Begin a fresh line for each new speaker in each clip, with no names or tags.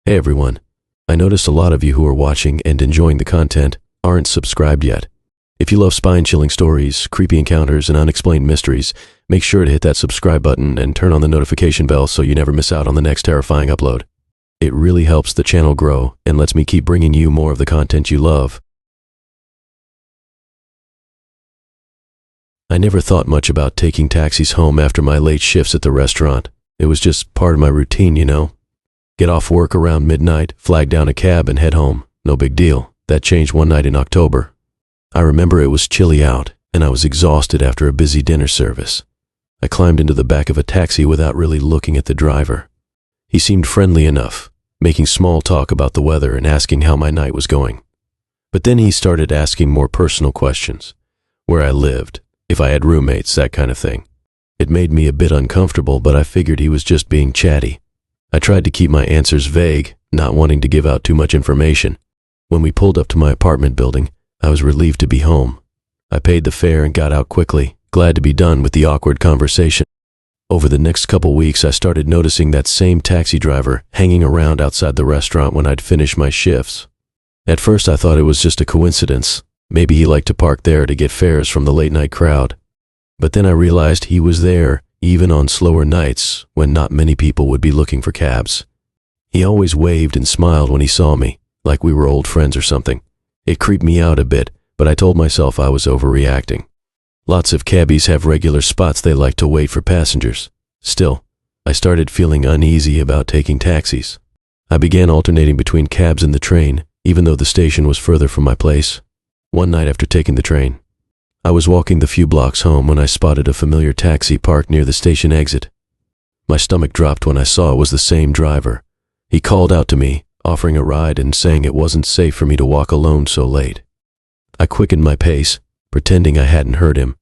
Hey everyone, I noticed a lot of you who are watching and enjoying the content aren't subscribed yet. If you love spine-chilling stories, creepy encounters, and unexplained mysteries, make sure to hit that subscribe button and turn on the notification bell so you never miss out on the next terrifying upload. It really helps the channel grow and lets me keep bringing you more of the content you love. I never thought much about taking taxis home after my late shifts at the restaurant. It was just part of my routine, you know. Get off work around midnight, flag down a cab, and head home. No big deal. That changed one night in October. I remember it was chilly out, and I was exhausted after a busy dinner service. I climbed into the back of a taxi without really looking at the driver. He seemed friendly enough, making small talk about the weather and asking how my night was going. But then he started asking more personal questions. Where I lived, if I had roommates, that kind of thing. It made me a bit uncomfortable, but I figured he was just being chatty. I tried to keep my answers vague, not wanting to give out too much information. When we pulled up to my apartment building, I was relieved to be home. I paid the fare and got out quickly, glad to be done with the awkward conversation. Over the next couple weeks, I started noticing that same taxi driver hanging around outside the restaurant when I'd finish my shifts. At first, I thought it was just a coincidence. Maybe he liked to park there to get fares from the late-night crowd. But then I realized he was there even on slower nights when not many people would be looking for cabs. He always waved and smiled when he saw me, like we were old friends or something. It creeped me out a bit, but I told myself I was overreacting. Lots of cabbies have regular spots they like to wait for passengers. Still, I started feeling uneasy about taking taxis. I began alternating between cabs and the train, even though the station was further from my place. One night after taking the train, I was walking the few blocks home when I spotted a familiar taxi parked near the station exit. My stomach dropped when I saw it was the same driver. He called out to me, offering a ride and saying it wasn't safe for me to walk alone so late. I quickened my pace, pretending I hadn't heard him.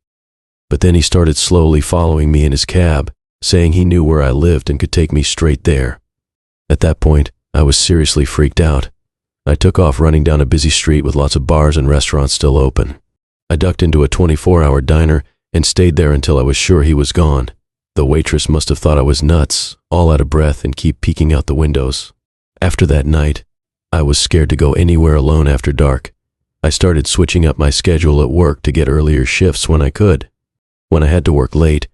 But then he started slowly following me in his cab, saying he knew where I lived and could take me straight there. At that point, I was seriously freaked out. I took off running down a busy street with lots of bars and restaurants still open. I ducked into a 24-hour diner and stayed there until I was sure he was gone. The waitress must have thought I was nuts, all out of breath and keep peeking out the windows. After that night, I was scared to go anywhere alone after dark. I started switching up my schedule at work to get earlier shifts when I could. When I had to work late,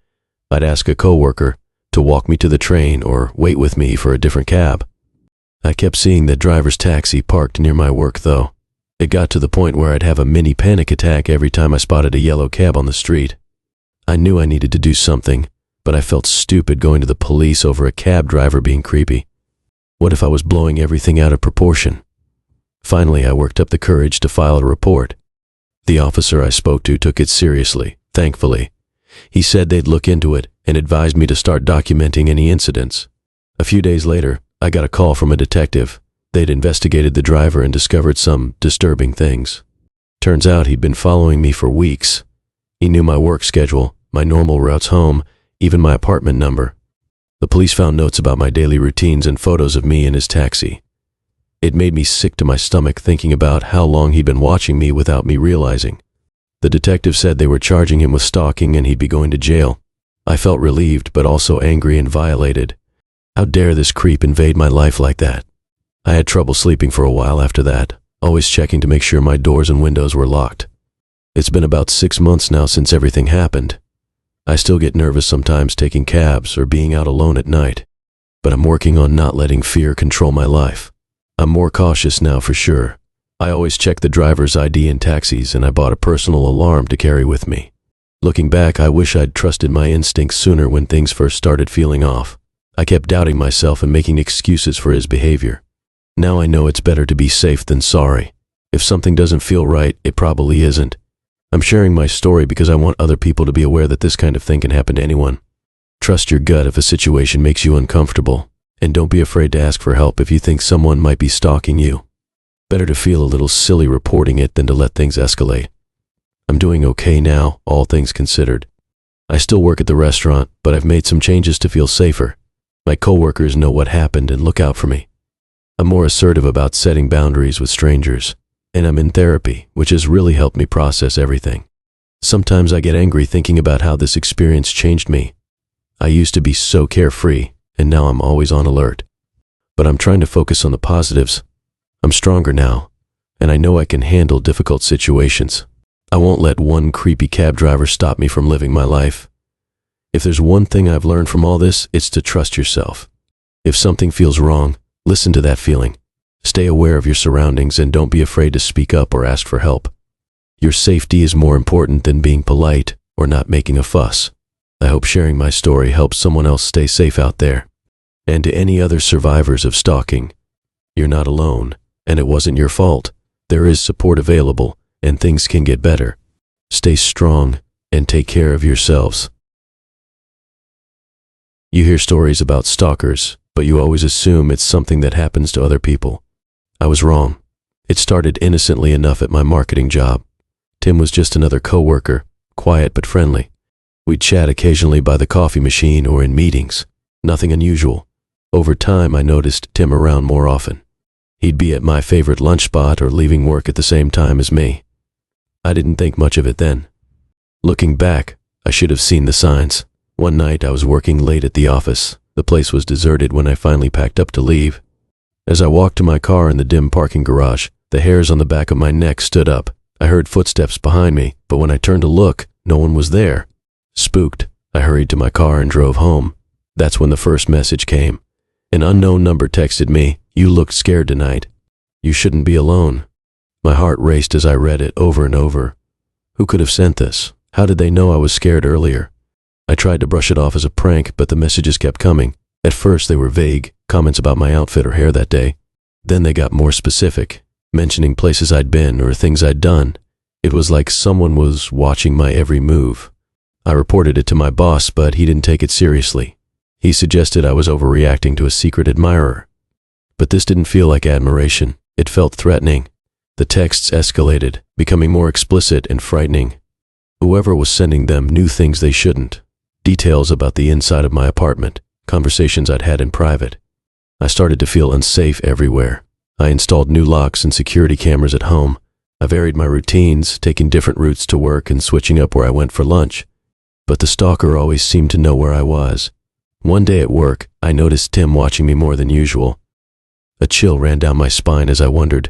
I'd ask a coworker to walk me to the train or wait with me for a different cab. I kept seeing the driver's taxi parked near my work though. It got to the point where I'd have a mini panic attack every time I spotted a yellow cab on the street. I knew I needed to do something, but I felt stupid going to the police over a cab driver being creepy. What if I was blowing everything out of proportion? Finally, I worked up the courage to file a report. The officer I spoke to took it seriously, thankfully. He said they'd look into it and advised me to start documenting any incidents. A few days later, I got a call from a detective. They'd investigated the driver and discovered some disturbing things. Turns out he'd been following me for weeks. He knew my work schedule, my normal routes home, even my apartment number. The police found notes about my daily routines and photos of me in his taxi. It made me sick to my stomach thinking about how long he'd been watching me without me realizing. The detective said they were charging him with stalking and he'd be going to jail. I felt relieved, but also angry and violated. How dare this creep invade my life like that? I had trouble sleeping for a while after that, always checking to make sure my doors and windows were locked. It's been about 6 months now since everything happened. I still get nervous sometimes taking cabs or being out alone at night, but I'm working on not letting fear control my life. I'm more cautious now for sure. I always check the driver's ID in taxis, and I bought a personal alarm to carry with me. Looking back, I wish I'd trusted my instincts sooner when things first started feeling off. I kept doubting myself and making excuses for his behavior. Now I know it's better to be safe than sorry. If something doesn't feel right, it probably isn't. I'm sharing my story because I want other people to be aware that this kind of thing can happen to anyone. Trust your gut if a situation makes you uncomfortable, and don't be afraid to ask for help if you think someone might be stalking you. Better to feel a little silly reporting it than to let things escalate. I'm doing okay now, all things considered. I still work at the restaurant, but I've made some changes to feel safer. My coworkers know what happened and look out for me. I'm more assertive about setting boundaries with strangers, and I'm in therapy, which has really helped me process everything. Sometimes I get angry thinking about how this experience changed me. I used to be so carefree, and now I'm always on alert. But I'm trying to focus on the positives. I'm stronger now, and I know I can handle difficult situations. I won't let one creepy cab driver stop me from living my life. If there's one thing I've learned from all this, it's to trust yourself. If something feels wrong, listen to that feeling. Stay aware of your surroundings and don't be afraid to speak up or ask for help. Your safety is more important than being polite or not making a fuss. I hope sharing my story helps someone else stay safe out there. And to any other survivors of stalking, you're not alone, and it wasn't your fault. There is support available, and things can get better. Stay strong and take care of yourselves. You hear stories about stalkers, but you always assume it's something that happens to other people. I was wrong. It started innocently enough at my marketing job. Tim was just another coworker, quiet but friendly. We'd chat occasionally by the coffee machine or in meetings. Nothing unusual. Over time, I noticed Tim around more often. He'd be at my favorite lunch spot or leaving work at the same time as me. I didn't think much of it then. Looking back, I should have seen the signs. One night, I was working late at the office. The place was deserted when I finally packed up to leave. As I walked to my car in the dim parking garage, the hairs on the back of my neck stood up. I heard footsteps behind me, but when I turned to look, no one was there. Spooked, I hurried to my car and drove home. That's when the first message came. An unknown number texted me, "You looked scared tonight. You shouldn't be alone." My heart raced as I read it over and over. Who could have sent this? How did they know I was scared earlier? I tried to brush it off as a prank, but the messages kept coming. At first they were vague, comments about my outfit or hair that day. Then they got more specific, mentioning places I'd been or things I'd done. It was like someone was watching my every move. I reported it to my boss, but he didn't take it seriously. He suggested I was overreacting to a secret admirer. But this didn't feel like admiration. It felt threatening. The texts escalated, becoming more explicit and frightening. Whoever was sending them knew things they shouldn't. Details about the inside of my apartment, conversations I'd had in private. I started to feel unsafe everywhere. I installed new locks and security cameras at home. I varied my routines, taking different routes to work and switching up where I went for lunch. But the stalker always seemed to know where I was. One day at work, I noticed Tim watching me more than usual. A chill ran down my spine as I wondered,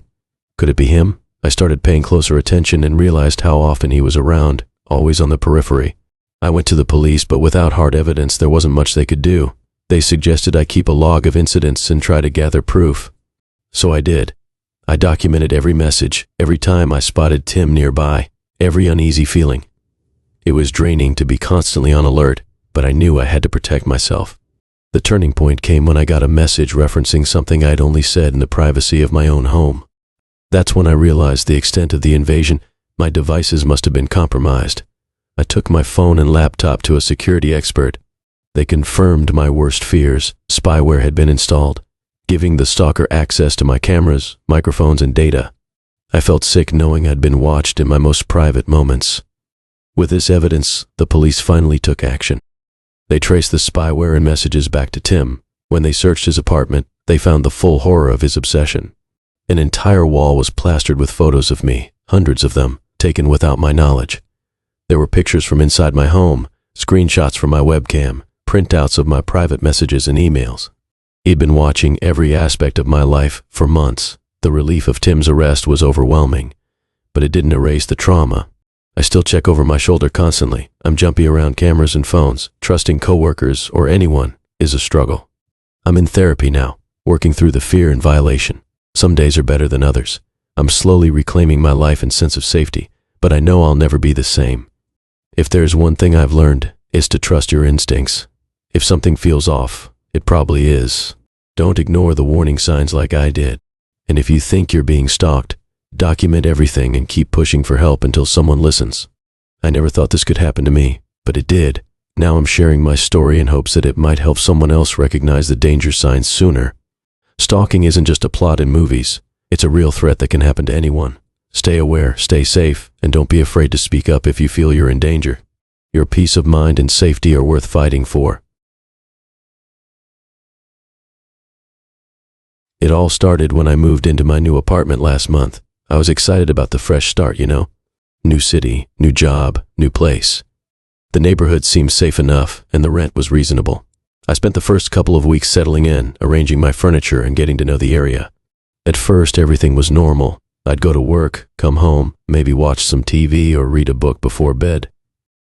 could it be him? I started paying closer attention and realized how often he was around, always on the periphery. I went to the police, but without hard evidence, there wasn't much they could do. They suggested I keep a log of incidents and try to gather proof. So I did. I documented every message, every time I spotted Tim nearby, every uneasy feeling. It was draining to be constantly on alert, but I knew I had to protect myself. The turning point came when I got a message referencing something I'd only said in the privacy of my own home. That's when I realized the extent of the invasion. My devices must have been compromised. I took my phone and laptop to a security expert. They confirmed my worst fears. Spyware had been installed, giving the stalker access to my cameras, microphones, and data. I felt sick knowing I'd been watched in my most private moments. With this evidence, the police finally took action. They traced the spyware and messages back to Tim. When they searched his apartment, they found the full horror of his obsession. An entire wall was plastered with photos of me, hundreds of them, taken without my knowledge. There were pictures from inside my home, screenshots from my webcam, printouts of my private messages and emails. He'd been watching every aspect of my life for months. The relief of Tim's arrest was overwhelming, but it didn't erase the trauma. I still check over my shoulder constantly. I'm jumpy around cameras and phones. Trusting coworkers or anyone is a struggle. I'm in therapy now, working through the fear and violation. Some days are better than others. I'm slowly reclaiming my life and sense of safety, but I know I'll never be the same. If there's one thing I've learned, it's to trust your instincts. If something feels off, it probably is. Don't ignore the warning signs like I did. And if you think you're being stalked, document everything and keep pushing for help until someone listens. I never thought this could happen to me, but it did. Now I'm sharing my story in hopes that it might help someone else recognize the danger signs sooner. Stalking isn't just a plot in movies. It's a real threat that can happen to anyone. Stay aware, stay safe, and don't be afraid to speak up if you feel you're in danger. Your peace of mind and safety are worth fighting for. It all started when I moved into my new apartment last month. I was excited about the fresh start, you know? New city, new job, new place. The neighborhood seemed safe enough, and the rent was reasonable. I spent the first couple of weeks settling in, arranging my furniture and getting to know the area. At first, everything was normal. I'd go to work, come home, maybe watch some TV or read a book before bed.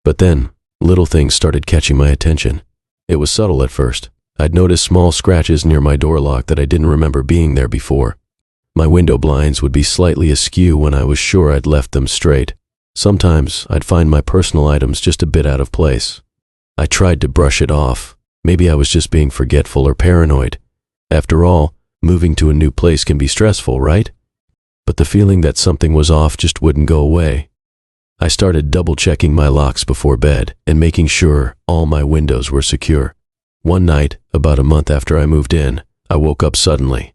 But then, little things started catching my attention. It was subtle at first. I'd noticed small scratches near my door lock that I didn't remember being there before. My window blinds would be slightly askew when I was sure I'd left them straight. Sometimes I'd find my personal items just a bit out of place. I tried to brush it off. Maybe I was just being forgetful or paranoid. After all, moving to a new place can be stressful, right? But the feeling that something was off just wouldn't go away. I started double-checking my locks before bed and making sure all my windows were secure. One night, about a month after I moved in, I woke up suddenly.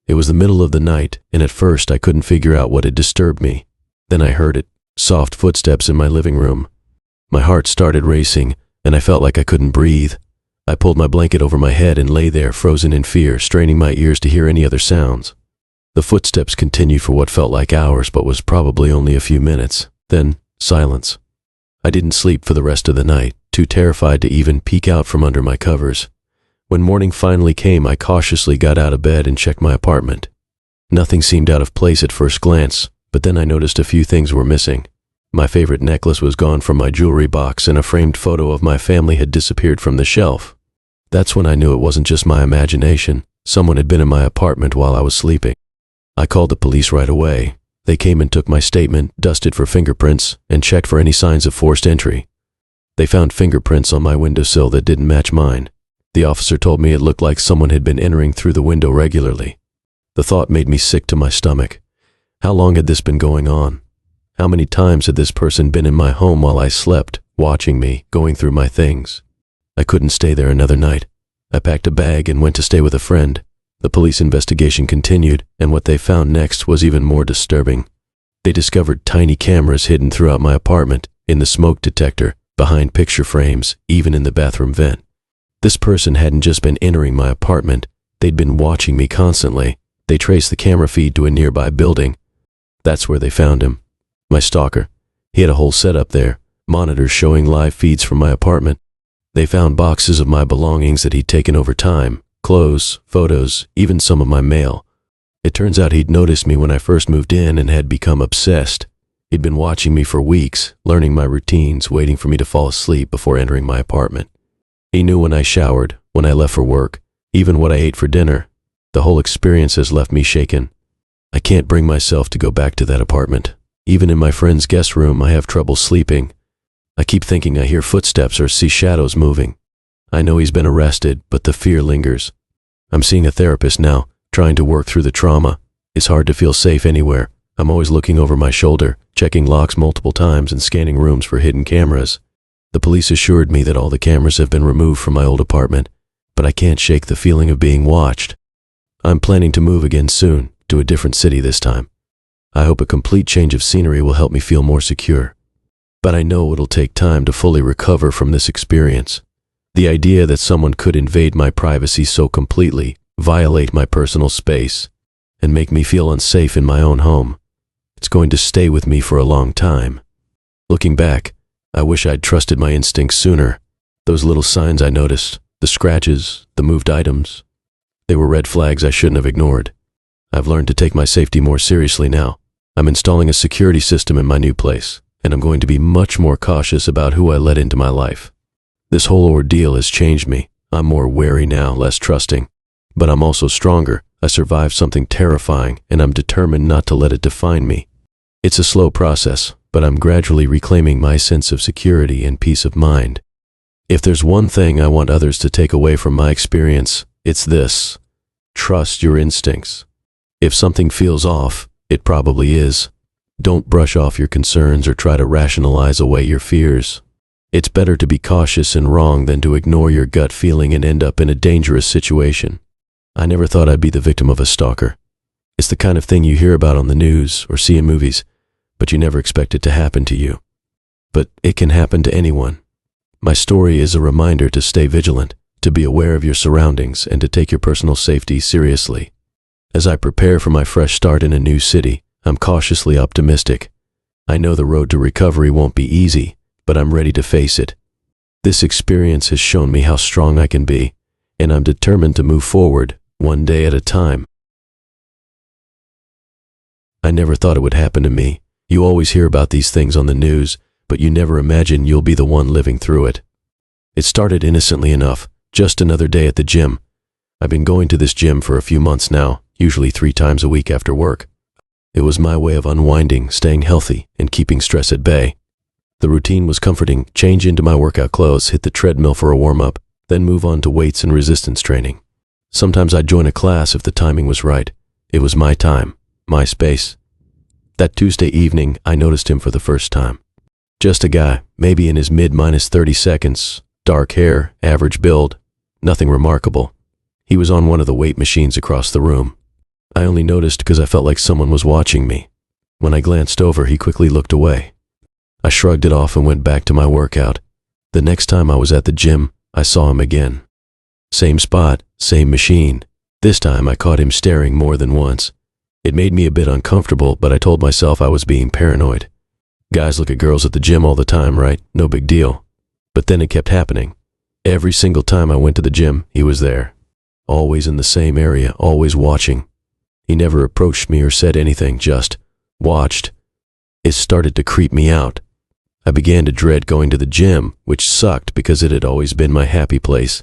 It was the middle of the night, and at first I couldn't figure out what had disturbed me. Then I heard it, soft footsteps in my living room. My heart started racing, and I felt like I couldn't breathe. I pulled my blanket over my head and lay there, frozen in fear, straining my ears to hear any other sounds. The footsteps continued for what felt like hours, but was probably only a few minutes. Then, silence. I didn't sleep for the rest of the night, too terrified to even peek out from under my covers. When morning finally came, I cautiously got out of bed and checked my apartment. Nothing seemed out of place at first glance, but then I noticed a few things were missing. My favorite necklace was gone from my jewelry box, and a framed photo of my family had disappeared from the shelf. That's when I knew it wasn't just my imagination. Someone had been in my apartment while I was sleeping. I called the police right away. They came and took my statement, dusted for fingerprints, and checked for any signs of forced entry. They found fingerprints on my windowsill that didn't match mine. The officer told me it looked like someone had been entering through the window regularly. The thought made me sick to my stomach. How long had this been going on? How many times had this person been in my home while I slept, watching me, going through my things? I couldn't stay there another night. I packed a bag and went to stay with a friend. The police investigation continued, and what they found next was even more disturbing. They discovered tiny cameras hidden throughout my apartment, in the smoke detector, behind picture frames, even in the bathroom vent. This person hadn't just been entering my apartment, they'd been watching me constantly. They traced the camera feed to a nearby building. That's where they found him. My stalker. He had a whole setup there, monitors showing live feeds from my apartment. They found boxes of my belongings that he'd taken over time, clothes, photos, even some of my mail. It turns out he'd noticed me when I first moved in and had become obsessed. He'd been watching me for weeks, learning my routines, waiting for me to fall asleep before entering my apartment. He knew when I showered, when I left for work, even what I ate for dinner. The whole experience has left me shaken. I can't bring myself to go back to that apartment. Even in my friend's guest room, I have trouble sleeping. I keep thinking I hear footsteps or see shadows moving. I know he's been arrested, but the fear lingers. I'm seeing a therapist now, trying to work through the trauma. It's hard to feel safe anywhere. I'm always looking over my shoulder, checking locks multiple times and scanning rooms for hidden cameras. The police assured me that all the cameras have been removed from my old apartment, but I can't shake the feeling of being watched. I'm planning to move again soon, to a different city this time. I hope a complete change of scenery will help me feel more secure. But I know it'll take time to fully recover from this experience. The idea that someone could invade my privacy so completely, violate my personal space, and make me feel unsafe in my own home, it's going to stay with me for a long time. Looking back, I wish I'd trusted my instincts sooner. Those little signs I noticed, the scratches, the moved items, they were red flags I shouldn't have ignored. I've learned to take my safety more seriously now. I'm installing a security system in my new place, and I'm going to be much more cautious about who I let into my life. This whole ordeal has changed me. I'm more wary now, less trusting. But I'm also stronger. I survived something terrifying, and I'm determined not to let it define me. It's a slow process, but I'm gradually reclaiming my sense of security and peace of mind. If there's one thing I want others to take away from my experience, it's this: trust your instincts. If something feels off, it probably is. Don't brush off your concerns or try to rationalize away your fears. It's better to be cautious and wrong than to ignore your gut feeling and end up in a dangerous situation. I never thought I'd be the victim of a stalker. It's the kind of thing you hear about on the news or see in movies, but you never expect it to happen to you. But it can happen to anyone. My story is a reminder to stay vigilant, to be aware of your surroundings, and to take your personal safety seriously. As I prepare for my fresh start in a new city, I'm cautiously optimistic. I know the road to recovery won't be easy, but I'm ready to face it. This experience has shown me how strong I can be, and I'm determined to move forward, one day at a time. I never thought it would happen to me. You always hear about these things on the news, but you never imagine you'll be the one living through it. It started innocently enough, just another day at the gym. I've been going to this gym for a few months now, usually 3 times a week after work. It was my way of unwinding, staying healthy, and keeping stress at bay. The routine was comforting: change into my workout clothes, hit the treadmill for a warm-up, then move on to weights and resistance training. Sometimes I'd join a class if the timing was right. It was my time, my space. That Tuesday evening, I noticed him for the first time. Just a guy, maybe in his mid-30 seconds, dark hair, average build, nothing remarkable. He was on one of the weight machines across the room. I only noticed because I felt like someone was watching me. When I glanced over, he quickly looked away. I shrugged it off and went back to my workout. The next time I was at the gym, I saw him again. Same spot, same machine. This time I caught him staring more than once. It made me a bit uncomfortable, but I told myself I was being paranoid. Guys look at girls at the gym all the time, right? No big deal. But then it kept happening. Every single time I went to the gym, he was there. Always in the same area, always watching. He never approached me or said anything, just watched. It started to creep me out. I began to dread going to the gym, which sucked because it had always been my happy place.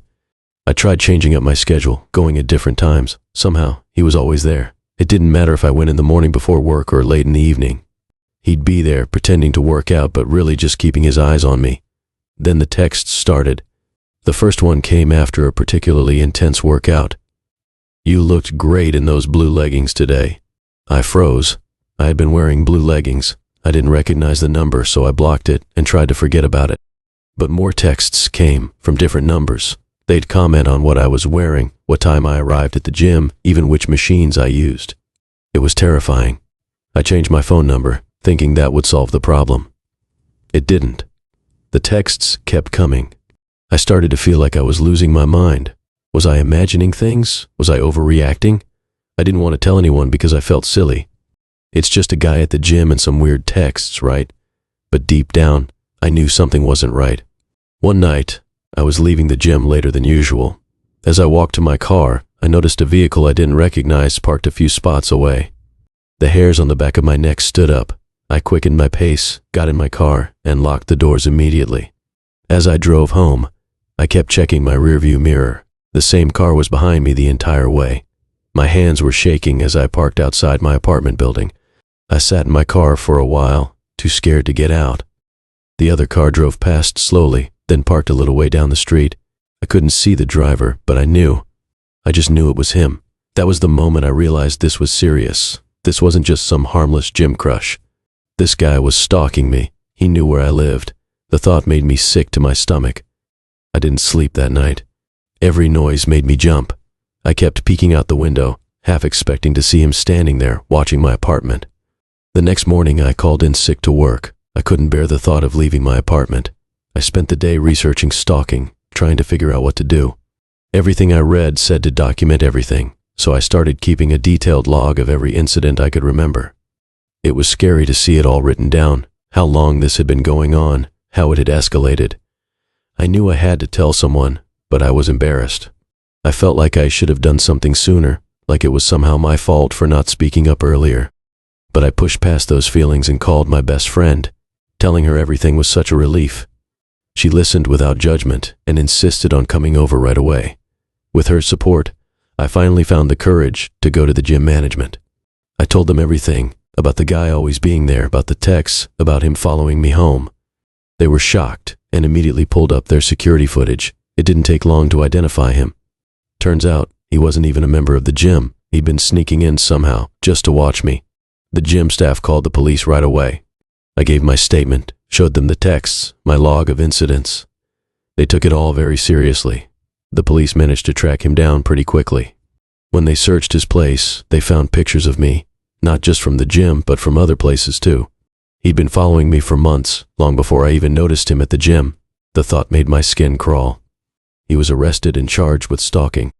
I tried changing up my schedule, going at different times. Somehow, he was always there. It didn't matter if I went in the morning before work or late in the evening. He'd be there, pretending to work out, but really just keeping his eyes on me. Then the texts started. The first one came after a particularly intense workout. "You looked great in those blue leggings today." I froze. I had been wearing blue leggings. I didn't recognize the number, so I blocked it and tried to forget about it. But more texts came from different numbers. They'd comment on what I was wearing, what time I arrived at the gym, even which machines I used. It was terrifying. I changed my phone number, thinking that would solve the problem. It didn't. The texts kept coming. I started to feel like I was losing my mind. Was I imagining things? Was I overreacting? I didn't want to tell anyone because I felt silly. It's just a guy at the gym and some weird texts, right? But deep down, I knew something wasn't right. One night, I was leaving the gym later than usual. As I walked to my car, I noticed a vehicle I didn't recognize parked a few spots away. The hairs on the back of my neck stood up. I quickened my pace, got in my car, and locked the doors immediately. As I drove home, I kept checking my rearview mirror. The same car was behind me the entire way. My hands were shaking as I parked outside my apartment building. I sat in my car for a while, too scared to get out. The other car drove past slowly, then parked a little way down the street. I couldn't see the driver, but I knew. I just knew it was him. That was the moment I realized this was serious. This wasn't just some harmless gym crush. This guy was stalking me. He knew where I lived. The thought made me sick to my stomach. I didn't sleep that night. Every noise made me jump. I kept peeking out the window, half expecting to see him standing there, watching my apartment. The next morning, I called in sick to work. I couldn't bear the thought of leaving my apartment. I spent the day researching stalking, trying to figure out what to do. Everything I read said to document everything, so I started keeping a detailed log of every incident I could remember. It was scary to see it all written down, how long this had been going on, how it had escalated. I knew I had to tell someone, but I was embarrassed. I felt like I should have done something sooner, like it was somehow my fault for not speaking up earlier. But I pushed past those feelings and called my best friend. Telling her everything was such a relief. She listened without judgment and insisted on coming over right away. With her support, I finally found the courage to go to the gym management. I told them everything, about the guy always being there, about the texts, about him following me home. They were shocked and immediately pulled up their security footage. It didn't take long to identify him. Turns out, he wasn't even a member of the gym. He'd been sneaking in somehow, just to watch me. The gym staff called the police right away. I gave my statement, showed them the texts, my log of incidents. They took it all very seriously. The police managed to track him down pretty quickly. When they searched his place, they found pictures of me, not just from the gym, but from other places too. He'd been following me for months, long before I even noticed him at the gym. The thought made my skin crawl. He was arrested and charged with stalking.